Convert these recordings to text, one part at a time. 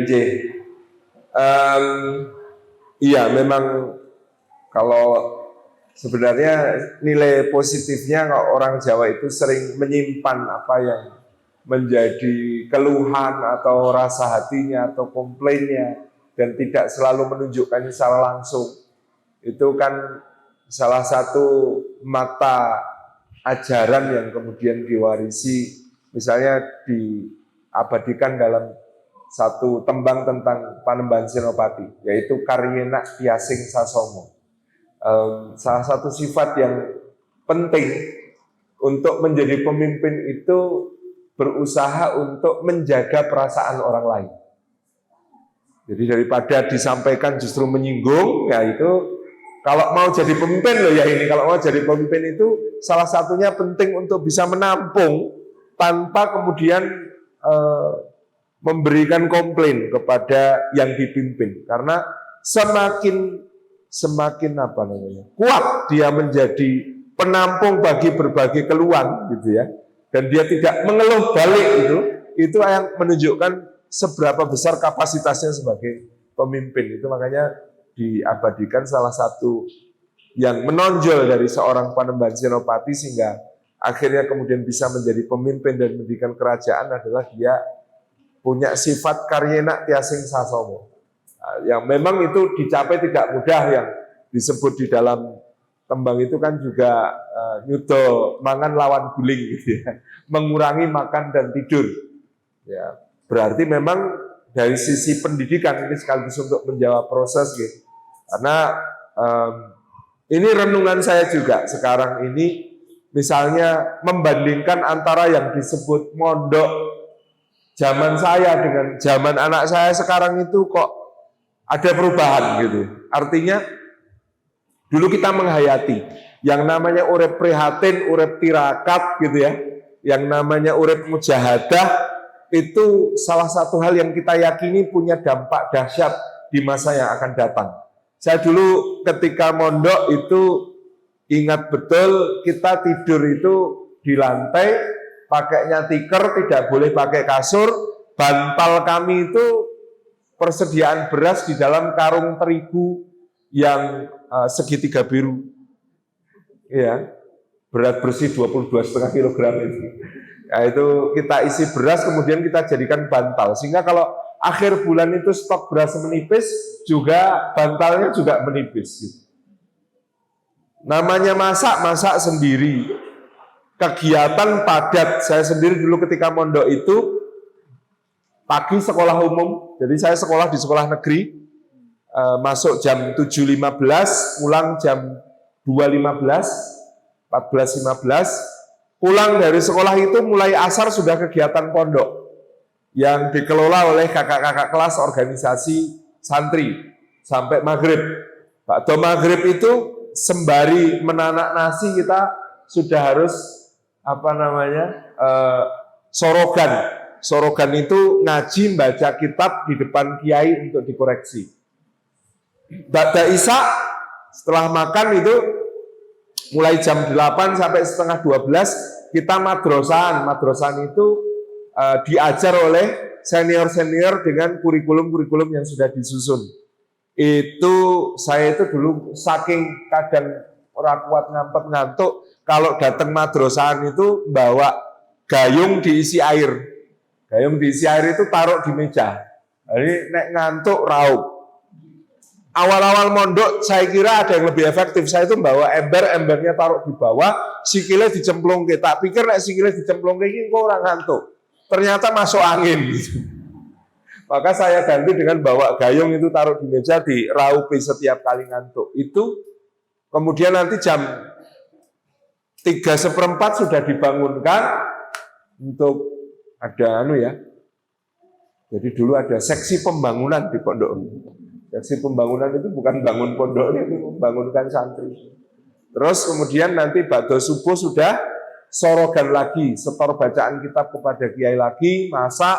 nggih. Iya, memang kalau sebenarnya nilai positifnya kalau orang Jawa itu sering menyimpan apa yang menjadi keluhan atau rasa hatinya atau komplainnya dan tidak selalu menunjukkannya secara langsung. Itu kan salah satu mata ajaran yang kemudian diwarisi, misalnya diabadikan dalam satu tembang tentang Panembahan Senopati, yaitu Karyena Tyasing Sasomo. Salah satu sifat yang penting untuk menjadi pemimpin itu berusaha untuk menjaga perasaan orang lain. Jadi daripada disampaikan justru menyinggung, ya itu kalau mau jadi pemimpin loh ya ini, kalau mau jadi pemimpin itu salah satunya penting untuk bisa menampung tanpa kemudian memberikan komplain kepada yang dipimpin, karena semakin apa namanya kuat dia menjadi penampung bagi berbagai keluhan gitu ya, dan dia tidak mengeluh balik, itu yang menunjukkan seberapa besar kapasitasnya sebagai pemimpin. Itu makanya diabadikan salah satu yang menonjol dari seorang Panembahan Senopati sehingga akhirnya kemudian bisa menjadi pemimpin dan mendirikan kerajaan adalah dia punya sifat Karyena Tyasing Sasomo. Yang memang itu dicapai tidak mudah, yang disebut di dalam tembang itu kan juga nyudo mangan lawan guling gitu ya. Mengurangi makan dan tidur. Ya, berarti memang dari sisi pendidikan ini sekaligus untuk menjawab proses gitu. Karena ini renungan saya juga sekarang ini, misalnya membandingkan antara yang disebut mondok zaman saya dengan zaman anak saya sekarang itu kok ada perubahan gitu. Artinya dulu kita menghayati yang namanya urip prihatin, urip tirakat gitu ya, yang namanya urip mujahadah, itu salah satu hal yang kita yakini punya dampak dahsyat di masa yang akan datang. Saya dulu ketika mondok itu ingat betul, kita tidur itu di lantai, pakainya tikar, tidak boleh pakai kasur. Bantal kami itu persediaan beras di dalam karung terigu yang segitiga biru. Ya, berat bersih 22,5 kilogram itu. Nah, itu kita isi beras, kemudian kita jadikan bantal. Sehingga kalau akhir bulan itu stok beras menipis, juga bantalnya juga menipis. Gitu. Namanya masak sendiri. Kegiatan padat. Saya sendiri dulu ketika mondok itu pagi sekolah umum, jadi saya sekolah di sekolah negeri, masuk jam 7.15, pulang jam 2.15, 14.15, pulang dari sekolah itu mulai asar sudah kegiatan pondok yang dikelola oleh kakak-kakak kelas organisasi santri sampai maghrib. Waktu maghrib itu sembari menanak nasi kita sudah harus sorogan itu ngaji, baca kitab di depan kiai untuk dikoreksi. Ba'da Isya setelah makan itu mulai jam 8 sampai setengah 12 kita madrasahan itu diajar oleh senior-senior dengan kurikulum-kurikulum yang sudah disusun. Itu saya itu dulu saking kadang orang kuat ngampet ngantuk, kalau datang madrasahan itu bawa gayung diisi air. Gayung diisi air itu taruh di meja. Jadi nek ngantuk raup. Awal-awal mondok saya kira ada yang lebih efektif. Saya itu bawa embernya taruh di bawah, sikilnya dicemplungke. Tak pikir nek sikilnya dicemplungke iki kok orang ngantuk. Ternyata masuk angin gitu. Maka saya ganti dengan bawa gayung itu taruh di meja, diraupi setiap kali ngantuk. Itu kemudian nanti jam 3:4 sudah dibangunkan untuk ada jadi dulu ada seksi pembangunan di pondok. Seksi pembangunan itu bukan bangun pondoknya, itu membangunkan santri. Terus kemudian nanti ba'da subuh sudah sorogan lagi, setor bacaan kitab kepada kiai lagi, masak,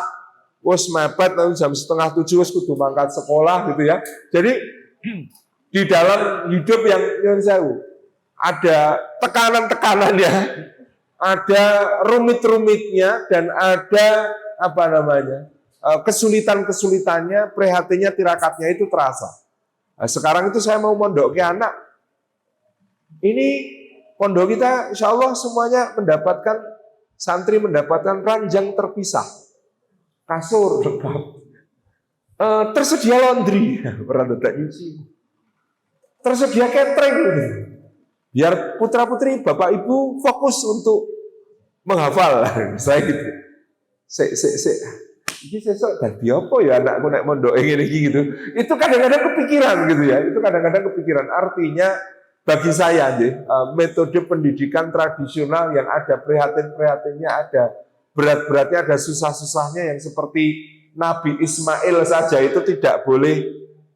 wis mepet, lalu jam 6:30 wis kudu mangkat sekolah gitu ya. Jadi di dalam hidup yang sewu ada tekanan-tekanannya, ada rumit-rumitnya, dan ada kesulitan-kesulitannya, prihatinnya, tirakatnya itu terasa. Nah, sekarang itu saya mau mondok ke anak. Ini pondok kita insya Allah semuanya mendapatkan, santri mendapatkan ranjang terpisah. Kasur lengkap. Tersedia laundry. Tersedia catering. Biar putra-putri, bapak ibu fokus untuk menghafal. Saya gitu. Ini sesok tadi apa ya anakku naik mondok ini gitu. Itu kadang-kadang kepikiran gitu ya. Itu kadang-kadang kepikiran. Artinya bagi saya metode pendidikan tradisional yang ada prihatin-prihatinnya, ada berat-beratnya, ada susah-susahnya yang seperti Nabi Ismail saja itu tidak boleh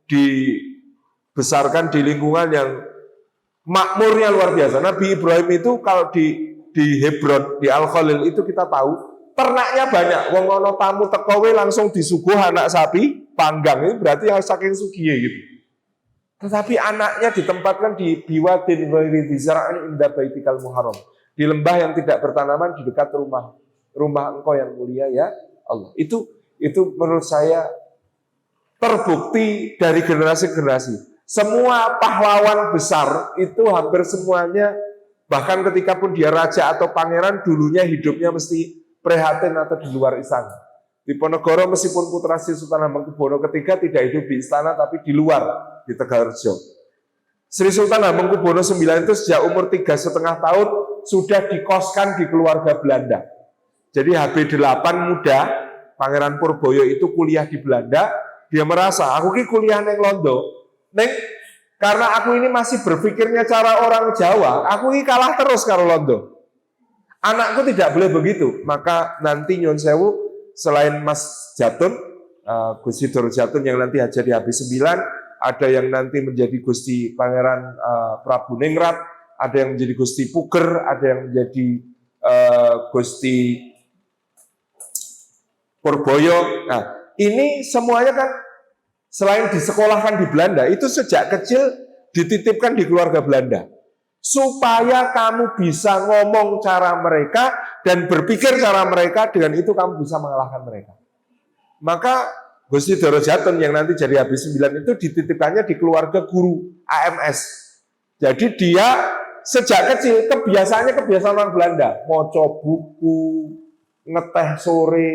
dibesarkan di lingkungan yang makmurnya luar biasa. Nabi Ibrahim itu kalau di Hebron, di Al-Khalil itu kita tahu ternaknya banyak. Wong ono tamu tekowe langsung disuguh anak sapi panggang, itu berarti yang saking sugih gitu. Tetapi anaknya ditempatkan di biwadin ghairi dzara'in inda baitikal muharram, di lembah yang tidak bertanaman di dekat rumah engkau yang mulia ya Allah. Itu menurut saya terbukti dari generasi-generasi. Semua pahlawan besar itu hampir semuanya, bahkan ketika pun dia raja atau pangeran, dulunya hidupnya mesti prihatin atau di luar istana. Diponegoro meskipun putra Sri Sultan Hamengkubuwono III tidak hidup di istana tapi di luar, di Tegalrejo. Sri Sultan Hamengkubuwono IX itu sejak umur 3,5 tahun sudah dikoskan di keluarga Belanda. Jadi HB8 muda, Pangeran Purboyo itu kuliah di Belanda, dia merasa, aku ki kuliah neng Londo, neng karena aku ini masih berpikirnya cara orang Jawa, aku ki kalah terus karo Londo. Anakku tidak boleh begitu, maka nanti Nyun Sewu selain Mas Jatun, Gusti Doro Jatun yang nanti hajar di HB9, ada yang nanti menjadi Gusti Pangeran Prabu Ningrat, ada yang menjadi Gusti Puger, ada yang menjadi Gusti Purboyo. Nah, ini semuanya kan selain disekolahkan di Belanda, itu sejak kecil dititipkan di keluarga Belanda. Supaya kamu bisa ngomong cara mereka dan berpikir cara mereka, dengan itu kamu bisa mengalahkan mereka. Maka Gusti Doro Jatun yang nanti jadi HB9 itu dititipkannya di keluarga guru AMS. Jadi dia sejak kecil kebiasaannya kebiasaan orang Belanda, moco buku, ngeteh sore,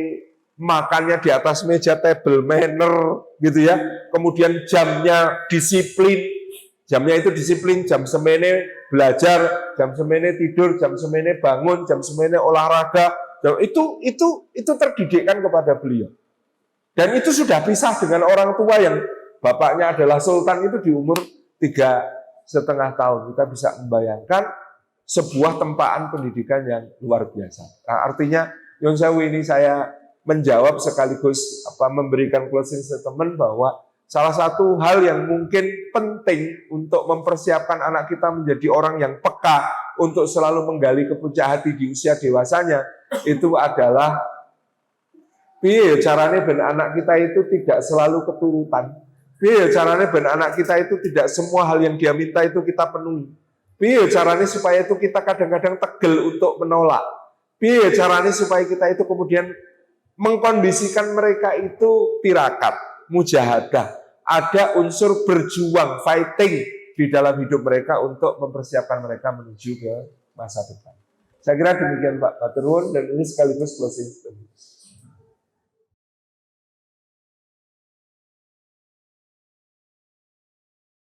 makannya di atas meja, table manner gitu ya. Kemudian jamnya disiplin. Jamnya itu disiplin, jam semene belajar, jam semene tidur, jam semene bangun, jam semene olahraga. Itu terdidikkan kepada beliau. Dan itu sudah pisah dengan orang tua yang bapaknya adalah sultan itu di umur 3,5 tahun. Kita bisa membayangkan sebuah tempaan pendidikan yang luar biasa. Nah, artinya Nyun Sewu ini saya menjawab sekaligus memberikan closing statement bahwa salah satu hal yang mungkin penting untuk mempersiapkan anak kita menjadi orang yang peka untuk selalu menggali kepuncak hati di usia dewasanya, itu adalah piye caranya ben anak kita itu tidak selalu keturutan. Piye caranya ben anak kita itu tidak semua hal yang dia minta itu kita penuhi. Piye caranya supaya itu kita kadang-kadang tegel untuk menolak. Piye caranya supaya kita itu kemudian mengkondisikan mereka itu tirakat, mujahadah. Ada unsur berjuang, fighting di dalam hidup mereka untuk mempersiapkan mereka menuju ke masa depan. Saya kira demikian Pak Baturun, dan ini sekaligus closing statement.